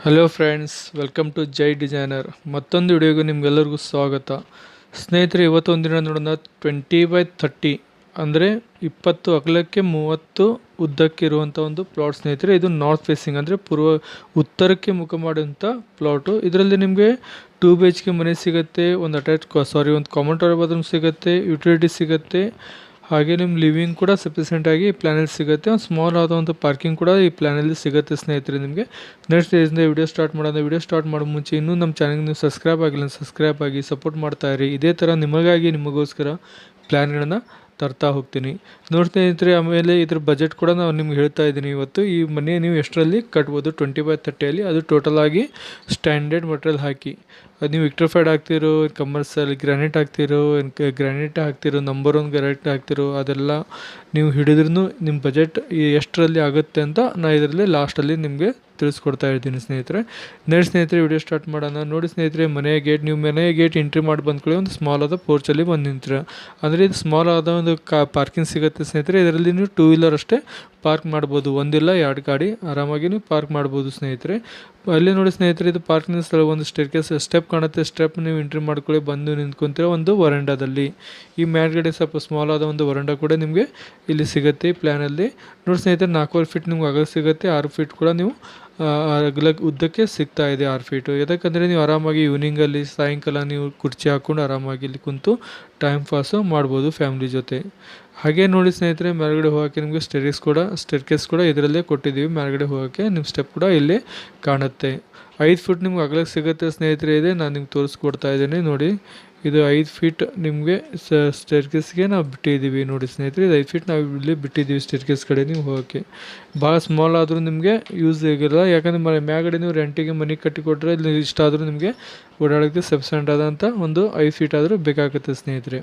Hello friends, welcome to Jai designer. ಮತ್ತೊಂದು ವಿಡಿಯೋಗೆ ನಿಮಗೆಲ್ಲರಿಗೂ ಸ್ವಾಗತ. ಸ್ನೇಹಿತರೆ, ಇವತ್ತೊಂದು ದಿನ ನೋಡೋಣ 20x30 ಅಂದರೆ 20 ಅಗಲಕ್ಕೆ 30 ಉದ್ದಕ್ಕೆ ಇರುವಂಥ ಒಂದು ಪ್ಲಾಟ್ ಸ್ನೇಹಿತರೆ. ಇದು ನಾರ್ತ್ ಫೇಸಿಂಗ್ ಅಂದರೆ ಉತ್ತರಕ್ಕೆ ಮುಖ ಮಾಡುವಂಥ ಪ್ಲಾಟು. ಇದರಲ್ಲಿ ನಿಮಗೆ 2 BHK ಮನೆ ಸಿಗುತ್ತೆ, ಒಂದು ಕಾಮನ್ ಟಾಯ್ಲೆಟ್ ಬಾತ್ರೂಮ್ ಸಿಗುತ್ತೆ, ಯುಟಿಲಿಟಿ ಸಿಗುತ್ತೆ, ಹಾಗೆ ನಿಮ್ಮ ಲಿವಿಂಗ್ ಕೂಡ ಸಫಿಷಿಯೆಂಟಾಗಿ ಈ ಪ್ಲಾನಲ್ಲಿ ಸಿಗುತ್ತೆ. ಒಂದು ಸ್ಮಾಲ್ ಆದಂಥ ಪಾರ್ಕಿಂಗ್ ಕೂಡ ಈ ಪ್ಲಾನಲ್ಲಿ ಸಿಗುತ್ತೆ ಸ್ನೇಹಿತರೆ ನಿಮಗೆ. ನೆಕ್ಸ್ಟ್ ಡೇಸಿಂದ ವಿಡಿಯೋ ಸ್ಟಾರ್ಟ್ ಮಾಡೋದು. ವಿಡಿಯೋ ಸ್ಟಾರ್ಟ್ ಮಾಡೋ ಮುಂಚೆ ಇನ್ನೂ ನಮ್ಮ ಚಾನಲ್ಗೆ ನೀವು ಸಬ್ಸ್ಕ್ರೈಬ್ ಆಗಿಲ್ಲ, ಸಬ್ಸ್ಕ್ರೈಬ್ ಆಗಿ ಸಪೋರ್ಟ್ ಮಾಡ್ತಾ ಇರಿ. ಇದೇ ಥರ ನಿಮಗೋಸ್ಕರ ಪ್ಲ್ಯಾನ್ಗಳನ್ನು ತರ್ತಾ ಹೋಗ್ತೀನಿ ನೋಡಿ ಸ್ನೇಹಿತರೆ. ಆಮೇಲೆ ಇದ್ರ ಬಜೆಟ್ ಕೂಡ ನಾನು ನಿಮ್ಗೆ ಹೇಳ್ತಾ ಇದ್ದೀನಿ ಇವತ್ತು. ಈ ಮನೆ ನೀವು ಎಷ್ಟರಲ್ಲಿ ಕಟ್ಬೋದು 20x30 ಅದು ಟೋಟಲ್ ಆಗಿ ಸ್ಟ್ಯಾಂಡರ್ಡ್ ಮಟೀರಿಯಲ್ ಹಾಕಿ. ಅದು ನೀವು ವಿಕ್ಟ್ರಿಫೈಡ್ ಹಾಕ್ತಿರೋ, ಕಮರ್ಷಿಯಲ್ ಗ್ರಾನೈಟ್ ಹಾಕ್ತಿರೋ, ನಂಬರ್ 1 ಗ್ರಾನೈಟ್ ಹಾಕ್ತಿರೋ, ಅದೆಲ್ಲ ನೀವು ಹಿಡಿದ್ರೂ ನಿಮ್ಮ ಬಜೆಟ್ ಎಷ್ಟರಲ್ಲಿ ಆಗುತ್ತೆ ಅಂತ ನಾನು ಇದರಲ್ಲಿ ಲಾಸ್ಟಲ್ಲಿ ನಿಮಗೆ ತಿಳಿಸ್ಕೊಡ್ತಾ ಇದ್ದೀನಿ ಸ್ನೇಹಿತರೆ. ನೆಕ್ಸ್ಟ್ ಸ್ನೇಹಿತರೆ ವಿಡಿಯೋ ಸ್ಟಾರ್ಟ್ ಮಾಡೋಣ. ನೋಡಿ ಸ್ನೇಹಿತರೆ, ನೀವು ಮನೆಯ ಗೇಟ್ ಎಂಟ್ರಿ ಮಾಡಿ ಬಂದ್ಕೊಳ್ಳಿ ಒಂದು ಸ್ಮಾಲ್ ಆದ ಪೋರ್ಚಲ್ಲಿ ಬಂದು ನಿಂತೀರ. ಅಂದರೆ ಇದು ಸ್ಮಾಲ್ ಆದ ಒಂದು ಪಾರ್ಕಿಂಗ್ ಸಿಗುತ್ತೆ ಸ್ನೇಹಿತರೆ. ಇದರಲ್ಲಿ ನೀವು 2 ವೀಲರ್ ಅಷ್ಟೇ ಪಾರ್ಕ್ ಮಾಡ್ಬೋದು, ಒಂದಿಲ್ಲ 2 ಗಾಡಿ ಆರಾಮಾಗಿ ನೀವು ಪಾರ್ಕ್ ಮಾಡ್ಬೋದು ಸ್ನೇಹಿತರೆ. ಅಲ್ಲಿ ನೋಡಿ ಸ್ನೇಹಿತರೆ, ಇದು ಪಾರ್ಕಿಂಗ್ ಸ್ಥಳ. ಒಂದು ಸ್ಟೆಪ್ ಕಾಣುತ್ತೆ. ಸ್ಟೆಪ್ ನೀವು ಎಂಟ್ರಿ ಮಾಡ್ಕೊಳ್ಳಿ, ಬಂದು ನಿಂತ್ಕೊಂತೀರ ಒಂದು ವರಂಡಾದಲ್ಲಿ. ಈ ಮೇಲ್ಗಡೆ ಸ್ವಲ್ಪ ಸ್ಮಾಲ್ ಆದ ಒಂದು ವರಂಡಾ ಕೂಡ ನಿಮಗೆ ಇಲ್ಲಿ ಸಿಗುತ್ತೆ ಈ ಪ್ಲ್ಯಾನಲ್ಲಿ. ನೋಡಿ ಸ್ನೇಹಿತರೆ, 4 ಫೀಟ್ ನಿಮ್ಗೆ ಅಗಲ ಸಿಗುತ್ತೆ, 6 ಫೀಟ್ ಕೂಡ ನೀವು ಉದ್ದಕ್ಕೆ ಸಿಗ್ತಾ ಇದೆ 6 ಫೀಟು. ಯಾಕಂದರೆ ನೀವು ಆರಾಮಾಗಿ ಈವ್ನಿಂಗಲ್ಲಿ ಸಾಯಂಕಾಲ ನೀವು ಕುರ್ಚಿ ಹಾಕ್ಕೊಂಡು ಆರಾಮಾಗಿ ಇಲ್ಲಿ ಕುಂತು ಟೈಮ್ ಪಾಸು ಮಾಡ್ಬೋದು ಫ್ಯಾಮಿಲಿ ಜೊತೆ. ಹಾಗೆ ನೋಡಿ ಸ್ನೇಹಿತರೆ, ಮೇಲ್ಗಡೆ ಹೋಗೋಕ್ಕೆ ನಿಮಗೆ ಸ್ಟೇರ್ಕೇಸ್ ಕೂಡ ಇದರಲ್ಲೇ ಕೊಟ್ಟಿದ್ದೀವಿ. ಮೇಲ್ಗಡೆ ಹೋಗೋಕ್ಕೆ ನಿಮ್ಮ ಸ್ಟೆಪ್ ಕೂಡ ಇಲ್ಲೇ ಕಾಣುತ್ತೆ. 5 ಫೀಟ್ ನಿಮ್ಗೆ ಅಗಲಕ್ಕೆ ಸಿಗುತ್ತೆ ಸ್ನೇಹಿತರೆ. ಇದೆ ನಾನು ನಿಮ್ಗೆ ತೋರಿಸ್ಕೊಡ್ತಾ ಇದ್ದೀನಿ ನೋಡಿ. ಇದು 5 ಫೀಟ್ ನಿಮಗೆ ಸ್ಟೇರ್ಕೇಸ್ಗೆ ನಾವು ಬಿಟ್ಟಿದ್ದೀವಿ ನೋಡಿ ಸ್ನೇಹಿತರೆ. ಇದು 5 ಫೀಟ್ ನಾವು ಇಲ್ಲಿ ಬಿಟ್ಟಿದ್ದೀವಿ ಸ್ಟೇರ್ಕೇಸ್ ಕಡೆ ನೀವು ಹೋಗೋಕ್ಕೆ. ಭಾಳ ಸ್ಮಾಲ್ ಆದರೂ ನಿಮಗೆ ಯೂಸ್ ಆಗಿರಲ್ಲ, ಯಾಕಂದರೆ ಮ್ಯಾಗಡೆ ನೀವು ರೆಂಟಿಗೆ ಮನೆ ಕಟ್ಟಿಕೊಟ್ರೆ ಇಲ್ಲಿ ಇಷ್ಟ ಆದರೂ ನಿಮಗೆ ಓಡಾಡೋಕ್ಕೆ ಸಫಿಷಿಯೆಂಟ್ ಆದಂಥ ಒಂದು 5 ಫೀಟ್ ಆದರೂ ಬೇಕಾಗುತ್ತೆ ಸ್ನೇಹಿತರೆ.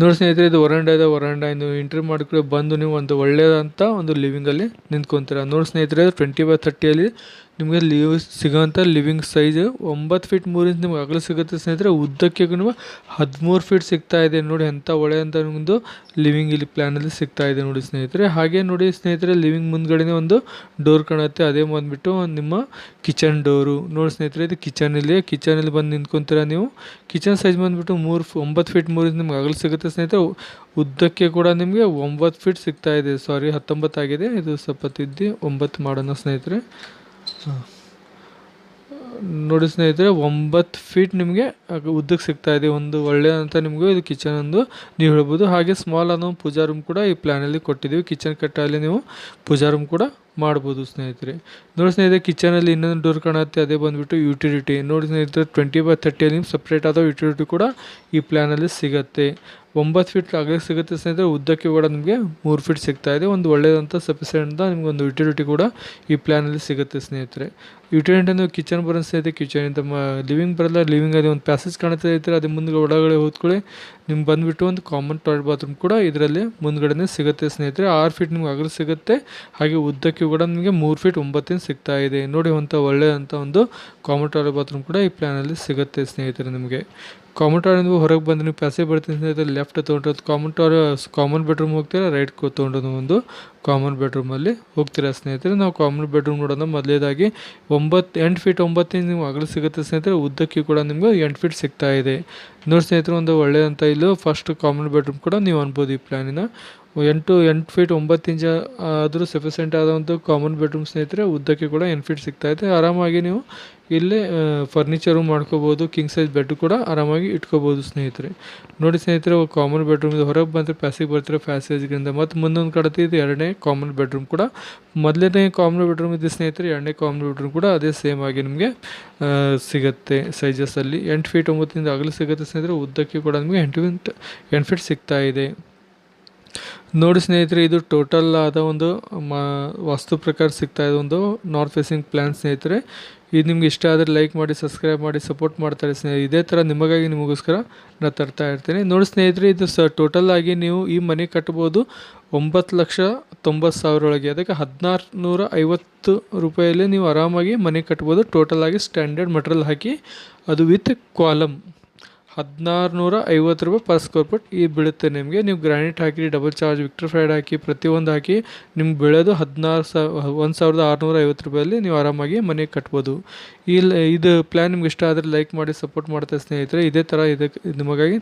ನೋಡಿ ಸ್ನೇಹಿತರೆ, ಇದು ವರಂಡಾ ನೀವು ಎಂಟ್ರಿ ಮಾಡ್ಕೊಳ್ಳಿ, ಬಂದು ನೀವು ಒಂದು ಒಳ್ಳೆಯದಂಥ ಒಂದು ಲಿವಿಂಗಲ್ಲಿ ನಿಂತ್ಕೊತೀರ. ನೋಡಿ ಸ್ನೇಹಿತರೆ, 20x30 ನಿಮಗೆ ಸಿಗೋಂಥ ಲಿವಿಂಗ್ ಸೈಜ್ 9 ಫೀಟ್ 3 ಇಂಚ್ ನಿಮ್ಗೆ ಅಗಲ ಸಿಗುತ್ತೆ ಸ್ನೇಹಿತರೆ. ಉದ್ದಕ್ಕೆ ನೀವು 13 ಫೀಟ್ ಸಿಗ್ತಾ ಇದೆ ನೋಡಿ. ಎಂಥ ಒಳ್ಳೆಯಂಥ ಒಂದು ಲಿವಿಂಗ್ ಇಲ್ಲಿ ಪ್ಲ್ಯಾನಲ್ಲಿ ಸಿಗ್ತಾ ಇದೆ ನೋಡಿ ಸ್ನೇಹಿತರೆ. ಹಾಗೆ ನೋಡಿ ಸ್ನೇಹಿತರೆ, ಲಿವಿಂಗ್ ಮುಂದ್ಗಡೆ ಒಂದು ಡೋರ್ ಕಾಣುತ್ತೆ. ಅದೇ ಬಂದುಬಿಟ್ಟು ನಿಮ್ಮ ಕಿಚನ್ ಡೋರು ನೋಡಿ ಸ್ನೇಹಿತರೆ. ಇದು ಕಿಚನಲ್ಲಿ ಬಂದು ನಿಂತ್ಕೊತೀರ ನೀವು. ಕಿಚನ್ ಸೈಜ್ ಬಂದುಬಿಟ್ಟು 9 ಫೀಟ್ 3 ಇಂಚ್ ನಿಮ್ಗೆ ಅಗಲ ಸಿಗುತ್ತೆ ಸ್ನೇಹಿತರೆ. ಉದ್ದಕ್ಕೆ ಕೂಡ ನಿಮಗೆ 9 ಫೀಟ್ ಸಿಗ್ತಾ ಇದೆ. 19 ಆಗಿದೆ, ಇದು ಸ್ವಲ್ಪ ತಿದ್ದಿ 9 ಮಾಡೋಣ ಸ್ನೇಹಿತರೆ. ನೋಡಿ ಸ್ನೇಹಿತರೆ, 9 ಫೀಟ್ ನಿಮಗೆ ಉದ್ದಕ್ಕೆ ಸಿಗ್ತಾ ಇದೆ. ಒಂದು ಒಳ್ಳೆಯದಂತ ನಿಮಗೂ ಇದು ಕಿಚನ್ ಒಂದು ನೀವು ಹೇಳ್ಬೋದು. ಹಾಗೆ ಸ್ಮಾಲ್ ಆದ ಪೂಜಾ ರೂಮ್ ಕೂಡ ಈ ಪ್ಲ್ಯಾನಲ್ಲಿ ಕೊಟ್ಟಿದ್ದೀವಿ. ಕಿಚನ್ ಕಟ್ಟಲ್ಲಿ ನೀವು ಪೂಜಾ ರೂಮ್ ಕೂಡ ಮಾಡ್ಬೋದು ಸ್ನೇಹಿತರೆ. ನೋಡಿ ಸ್ನೇಹಿತರೆ, ಕಿಚನಲ್ಲಿ ಇನ್ನೊಂದು ಡೋರ್ ಕಾಣುತ್ತೆ. ಅದೇ ಬಂದುಬಿಟ್ಟು ಯುಟಿಲಿಟಿ ನೋಡಿ ಸ್ನೇಹಿತರೆ. 20x30 ನಿಮ್ಗೆ ಸಪ್ರೇಟ್ ಆದ ಯುಟಿಲಿಟಿ ಕೂಡ ಈ ಪ್ಲ್ಯಾನಲ್ಲಿ ಸಿಗುತ್ತೆ. 9 ಫೀಟ್ ಅಗಲಕ್ಕೆ ಸಿಗುತ್ತೆ ಸ್ನೇಹಿತರೆ. ಉದ್ದಕ್ಕೆ ಕೂಡ ನಿಮಗೆ 3 ಫೀಟ್ ಸಿಗ್ತಾ ಇದೆ. ಒಂದು ಒಳ್ಳೆಯದಂಥ ಸಫಿಷಿಯೆಂಟ್ ನಿಮ್ಗೆ ಒಂದು ಯುಟಿಲಿಟಿ ಕೂಡ ಈ ಪ್ಲ್ಯಾನಲ್ಲಿ ಸಿಗುತ್ತೆ ಸ್ನೇಹಿತರೆ. ಯುಟಿಲಿಟಿ ನೀವು ಕಿಚನ್ ಬರೋ ಸ್ನೇಹಿತರೆ, ಕಿಚನಿಂದ ಲಿವಿಂಗ್ ಬರಲ್ಲ. ಲಿವಿಂಗಲ್ಲಿ ಒಂದು ಪ್ಯಾಸೇಜ್ ಕಾಣುತ್ತೆ ಇರ್ತಾರೆ, ಅದೇ ಮುಂದೆ ಒಳಗಡೆ ಹೋದ್ಕೊಳ್ಳಿ ನಿಮ್ಗೆ ಬಂದುಬಿಟ್ಟು ಒಂದು ಕಾಮನ್ ಟಾಯ್ಲೆಟ್ ಬಾತ್ರೂಮ್ ಕೂಡ ಇದರಲ್ಲಿ ಮುಂದ್ಗಡೆ ಸಿಗುತ್ತೆ ಸ್ನೇಹಿತರೆ. 6 ಫೀಟ್ ನಿಮ್ಗೆ ಅಗಲ ಸಿಗುತ್ತೆ. ಹಾಗೆ ಉದ್ದಕ್ಕೆ ಕೂಡ ನಿಮಗೆ 3 ಫೀಟ್ 9 ಇಂಚ್ ಸಿಗ್ತಾ ಇದೆ ನೋಡಿ. ಒಳ್ಳೆಯದಂಥ ಒಂದು ಕಾಮನ್ ಟಾಯ್ಲೆಟ್ ಬಾತ್ರೂಮ್ ಕೂಡ ಈ ಪ್ಲ್ಯಾನಲ್ಲಿ ಸಿಗುತ್ತೆ ಸ್ನೇಹಿತರೆ. ನಿಮಗೆ ಕಾಮನ್ ಟಾಯ್ಲೆಟ್ ಹೊರಗೆ ಬಂದು ನೀವು ಪ್ಯಾಸೇಜ್ ಬರ್ತೀನಿ ಸ್ನೇಹಿತರೆ. ಲೆಫ್ಟ್ ತೊಗೊಂಡ್ರೆ ಕಾಮನ್ ಬೆಡ್ರೂಮ್ ಹೋಗ್ತೀರಾ, ರೈಟ್ ತೊಗೊಂಡು ಒಂದು ಕಾಮನ್ ಬೆಡ್ರೂಮಲ್ಲಿ ಹೋಗ್ತೀರಾ ಸ್ನೇಹಿತರೆ. ನಾವು ಕಾಮನ್ ಬೆಡ್ರೂಮ್ ನೋಡೋಣ. ಮೊದಲೇದಾಗಿ 8 ಫೀಟ್ 9 ಇಂಚ್ ನೀವು ಅಗಲ ಸಿಗುತ್ತೆ ಸ್ನೇಹಿತರೆ. ಉದ್ದಕ್ಕೆ ಕೂಡ ನಿಮ್ಗೆ 8 ಫೀಟ್ ಸಿಗ್ತಾ ಇದೆ ನೋಡಿ ಸ್ನೇಹಿತರೆ. ಒಂದು ಒಳ್ಳೆಯದಂಥ ಇಲ್ಲೂ ಫಸ್ಟ್ ಕಾಮನ್ ಬೆಡ್ರೂಮ್ ಕೂಡ ನೀವು ಅನ್ಬೋದು ಈ ಪ್ಲ್ಯಾನಿನ. 8 ಫೀಟ್ 9 ಇಂಚ್ ಆದರೂ ಸಫಿಷಿಯೆಂಟ್ ಆದ ಒಂದು ಕಾಮನ್ ಬೆಡ್ರೂಮ್ ಸ್ನೇಹಿತರೆ. ಉದ್ದಕ್ಕೆ ಕೂಡ 8 ಫೀಟ್ ಸಿಗ್ತಾ ಇದೆ. ಆರಾಮಾಗಿ ನೀವು ಇಲ್ಲೇ ಫರ್ನಿಚರು ಮಾಡ್ಕೋಬೋದು. ಕಿಂಗ್ ಸೈಜ್ ಬೆಡ್ ಕೂಡ ಆರಾಮಾಗಿ ಇಟ್ಕೋಬೋದು ಸ್ನೇಹಿತರೆ. ನೋಡಿ ಸ್ನೇಹಿತರೆ, ಕಾಮನ್ ಬೆಡ್ರೂಮ್ ಇದು ಹೊರಗೆ ಬಂದರೆ ಪ್ಯಾಸೇಜ್ ಬರ್ತಾರೆ. ಪ್ಯಾಸೇಜ್ಗಿಂತ ಮತ್ತು ಮುಂದೊಂದು ಕಡತಿ ಇದು 2ನೇ ಕಾಮನ್ ಬೆಡ್ರೂಮ್ ಕೂಡ. ಮೊದಲನೇ ಕಾಮನ್ ಬೆಡ್ರೂಮ್ ಇದೆ ಸ್ನೇಹಿತರೆ. 2ನೇ ಕಾಮನ್ ಬೆಡ್ರೂಮ್ ಕೂಡ ಅದೇ ಸೇಮ್ ಆಗಿ ನಿಮಗೆ ಸಿಗುತ್ತೆ ಸೈಜಸ್ಸಲ್ಲಿ. 8 ಫೀಟ್ 9 ಇಂಚ್ ಅಗಲ ಸಿಗುತ್ತೆ ಸ್ನೇಹಿತರೆ. ಉದ್ದಕ್ಕೆ ಕೂಡ ನಿಮಗೆ 8 ಫೀಟ್ ಸಿಗ್ತಾ ಇದೆ ನೋಡಿ ಸ್ನೇಹಿತರೆ. ಇದು ಟೋಟಲ್ ಆದ ಒಂದು ವಾಸ್ತು ಪ್ರಕಾರ ಸಿಗ್ತಾ ಇದೆ ಒಂದು ನಾರ್ತ್ ಫೇಸಿಂಗ್ ಪ್ಲ್ಯಾನ್ ಸ್ನೇಹಿತರೆ. ಇದು ನಿಮ್ಗೆ ಇಷ್ಟ ಆದರೆ ಲೈಕ್ ಮಾಡಿ, ಸಬ್ಸ್ಕ್ರೈಬ್ ಮಾಡಿ, ಸಪೋರ್ಟ್ ಮಾಡ್ತಾರೆ ಸ್ನೇಹಿತರೆ. ಇದೇ ಥರ ನಿಮಗೋಸ್ಕರ ನಾನು ತರ್ತಾ ಇರ್ತೀನಿ ನೋಡಿ ಸ್ನೇಹಿತರೆ. ಇದು ಟೋಟಲ್ ಆಗಿ ನೀವು ಈ ಮನೆ ಕಟ್ಬೋದು 9,90,000 ಒಳಗೆ. ಅದಕ್ಕೆ 1,650 ರೂಪಾಯಲ್ಲಿ ನೀವು ಆರಾಮಾಗಿ ಮನೆ ಕಟ್ಬೋದು. ಟೋಟಲ್ ಆಗಿ ಸ್ಟ್ಯಾಂಡರ್ಡ್ ಮಟೀರಿಯಲ್ ಹಾಕಿ, ಅದು with column 1650 per square feet ಈ ಬೀಳುತ್ತೆ ನಿಮಗೆ. ನೀವು ಗ್ರಾನೈಟ್ ಹಾಕಿ, ಡಬಲ್ ಚಾರ್ಜ್, ವಿಕ್ಟ್ರಿಫೈಡ್ ಹಾಕಿ, ಪ್ರತಿಯೊಂದು ಹಾಕಿ ನಿಮ್ಗೆ ಬೀಳೋದು 1650 ರೂಪಾಯಲ್ಲಿ ನೀವು ಆರಾಮಾಗಿ ಮನೆ ಕಟ್ಬೋದು. ಇದು ಪ್ಲ್ಯಾನ್ ನಿಮ್ಗೆ ಇಷ್ಟ ಆದರೆ ಲೈಕ್ ಮಾಡಿ, ಸಪೋರ್ಟ್ ಮಾಡ್ತಾ ಸ್ನೇಹಿತರೆ. ಇದೇ ಥರ ಇದಕ್ಕೆ ನಿಮಗಾಗಿ